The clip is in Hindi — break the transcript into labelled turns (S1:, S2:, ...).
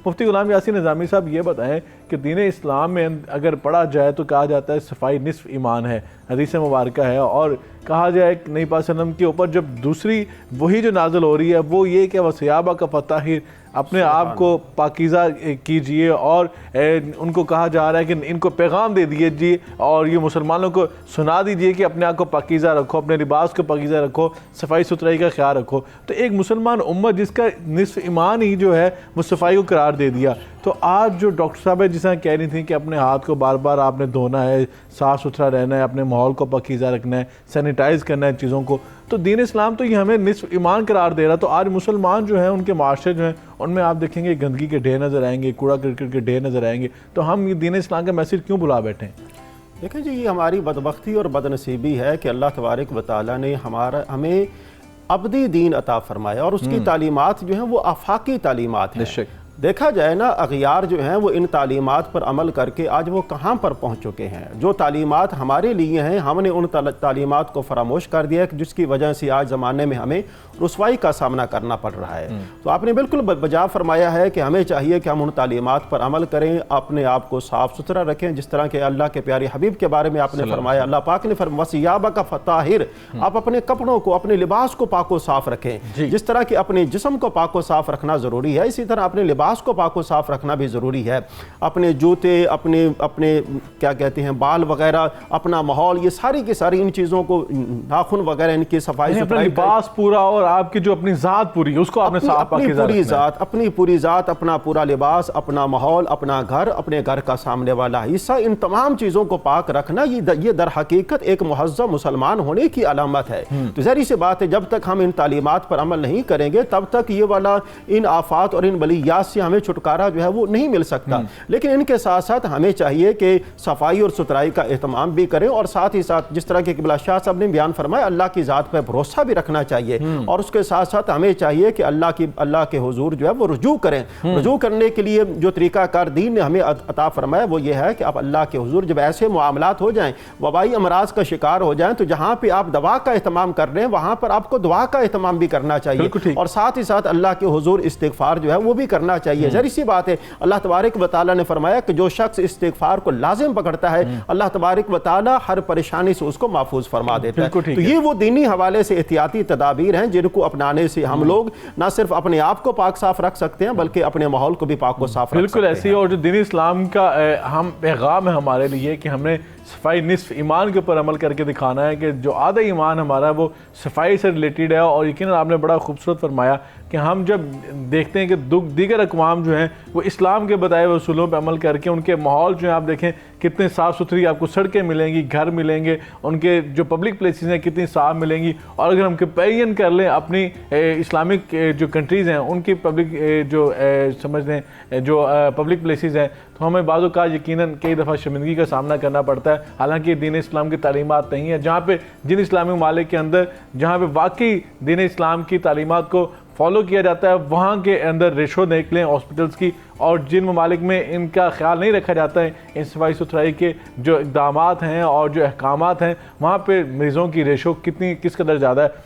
S1: मुफ्ती गुलाम यासीन निज़ामी साहब ये बताएं कि दीन इस्लाम में अगर पढ़ा जाए तो कहा जाता है सफाई निस्फ ईमान है, हदीस मुबारक है, और कहा जाए कि नबी पाक सल्लल्लाहु अलैहि वसल्लम के ऊपर जब दूसरी वही जो नाज़िल हो रही है वो ये कि वसियाबा का फताहिर, अपने आप को पाकीज़ा कीजिए, और उनको कहा जा रहा है कि इनको पैगाम दे दीजिए और ये मुसलमानों को सुना दीजिए कि अपने आप को पाकीज़ा रखो, अपने लिबास को पाकीज़ा रखो, सफाई सुथराई का ख्याल रखो। तो एक मुसलमान उम्मत जिसका निस्फ ईमान ही जो है वो सफाई को करार दे दिया, तो आज जो डॉक्टर साहब है जिस कह रही थी कि अपने हाथ को बार बार आपने धोना है, साफ़ सुथरा रहना है, अपने माहौल को पाकीज़ा रखना है, सैनिटाइज़ करना है चीज़ों को, तो दीन इस्लाम तो ये हमें निस्फ ईमान करार दे रहा। तो आज मुसलमान जो हैं उनके माशरे जो हैं उनमें आप देखेंगे गंदगी के ढेर नज़र आएंगे, कूड़ा करकट के ढेर नज़र आएंगे, तो हम ये दीन इस्लाम का मैसेज क्यों भुला बैठे हैं?
S2: देखिए जी, ये हमारी बदबख्ती और बदनसीबी है कि अल्लाह तबारक व तआला ने हमें अबदी दीन अता फरमाया और उसकी तालीमात जो हैं वो आफाकी तालीमात हैं। देखा जाए ना, अगियार जो हैं वो इन तालीमात पर अमल करके आज वो कहाँ पर पहुँच चुके हैं। जो तालीमात हमारे लिए हैं हमने उन तालीमात को फरामोश कर दिया है, जिसकी वजह से आज ज़माने में हमें रुसवाई का सामना करना पड़ रहा है। तो आपने बिल्कुल बजा फरमाया है कि हमें चाहिए कि हम उन तालीमात पर अमल करें, अपने आप को साफ़ सुथरा रखें, जिस तरह के अल्लाह के प्यारे हबीब के बारे में आपने फरमाया, अल्लाह पाक ने फरमाया वसियाबा का फताहिर, आप अपने कपड़ों को, अपने लिबास को पाको साफ़ रखें। जिस तरह कि अपने जिस्म को पाको साफ़ रखना ज़रूरी है, इसी तरह अपने लिबास को पाको साफ रखना भी ज़रूरी है। अपने जूते, अपने अपने क्या कहते हैं बाल वगैरह, अपना माहौल, ये सारी की सारी इन चीज़ों को, नाखून वगैरह, इनकी सफाई सुथराई,
S1: लिबास पूरा और आपकी जो अपनी ज़ात पूरी उसको आपने साफ
S2: अपनी पूरी ज़ात, अपनी पूरी ज़ात, अपना पूरा लिबास, अपना माहौल, अपना घर, अपने घर का सामने वाला हिस्सा, इन तमाम चीज़ों को पाक रखना ये दर हकीकत एक मुहज़्ज़म मुसलमान होने की अलामत है। तो ज़ाहिर सी बात है जब तक हम इन तालीमात पर अमल नहीं करेंगे तब तक ये वाला इन आफात और इन बलियात से हमें छुटकारा जो है वो नहीं मिल सकता। लेकिन इनके साथ साथ हमें चाहिए कि सफाई और सुथराई का एहतमाम भी करें, और साथ ही साथ जिस तरह के क़िबला शाह साहब ने बयान फरमाया, अल्लाह की ज़ात पर भरोसा भी रखना चाहिए, और उसके साथ साथ हमें चाहिए कि अल्लाह के हुजूर जो है वो रुजू करें। रुजू करने के लिए जो तरीक़ाकार दीन ने हमें अता फरमाया वो ये है कि आप अल्लाह के हुजूर जब ऐसे मामलात हो जाएं, वबाई अमराज का शिकार हो जाएं, तो जहाँ पे आप दवा का एहतमाम कर रहे हैं वहाँ पर आपको दुआ का एहतमाम भी करना चाहिए, और साथ ही साथ अल्लाह के हुजूर इस्तिग़फ़ार जो है वो भी करना चाहिए। ज़ाहिर सी बात है, अल्लाह तबारक व तआला ने फरमाया कि जो शख्स इस्तिग़फ़ार को लाजिम पकड़ता है अल्लाह तबारक व तआला हर परेशानी से उसको महफूज फरमा देता है। तो ये वो दीनी हवाले से एहतियाती तदाबीर हैं जिनको अपनाने से हम लोग ना सिर्फ अपने आप को पाक साफ रख सकते हैं बल्कि अपने माहौल को भी पाक को साफ रख सकते हैं।
S1: बिल्कुल ऐसी, और जो दीन इस्लाम का हम पैगाम है हमारे लिए कि हमने सफाई निस्फ ईमान के ऊपर अमल करके दिखाना है कि जो आधा ईमान हमारा वो सफाई से रिलेटेड है। और यकीनन आपने बड़ा खूबसूरत फरमाया कि हम जब देखते हैं कि दीगर अक़वाम जो हैं वो इस्लाम के बताए हुए उसूलों पर अमल करके उनके माहौल जो है आप देखें कितने साफ़ सुथरी आपको सड़कें मिलेंगी, घर मिलेंगे, उनके जो पब्लिक प्लेसेस हैं कितनी साफ़ मिलेंगी। और अगर हम कंपेरिजन कर लें अपनी इस्लामिक जो कंट्रीज़ हैं उनकी पब्लिक जो समझ लें जो पब्लिक प्लेसेस हैं, तो हमें बाज़ औक़ात यकीनन कई दफ़ा शर्मिंदगी का सामना करना पड़ता है। हालांकि दीन इस्लाम की तालीमात नहीं है, जहाँ पे जिन इस्लामी ममालिक के अंदर जहाँ पे वाकई दीन इस्लाम की तालीमात को फॉलो किया जाता है वहाँ के अंदर रेशो देख लें हॉस्पिटल्स की, और जिन ममालिक में इनका ख्याल नहीं रखा जाता है, इन सफाई सुथराई के जो इक़दामात हैं और जो अहकामात हैं, वहाँ पे मरीज़ों की रेशो किस कदर ज़्यादा है।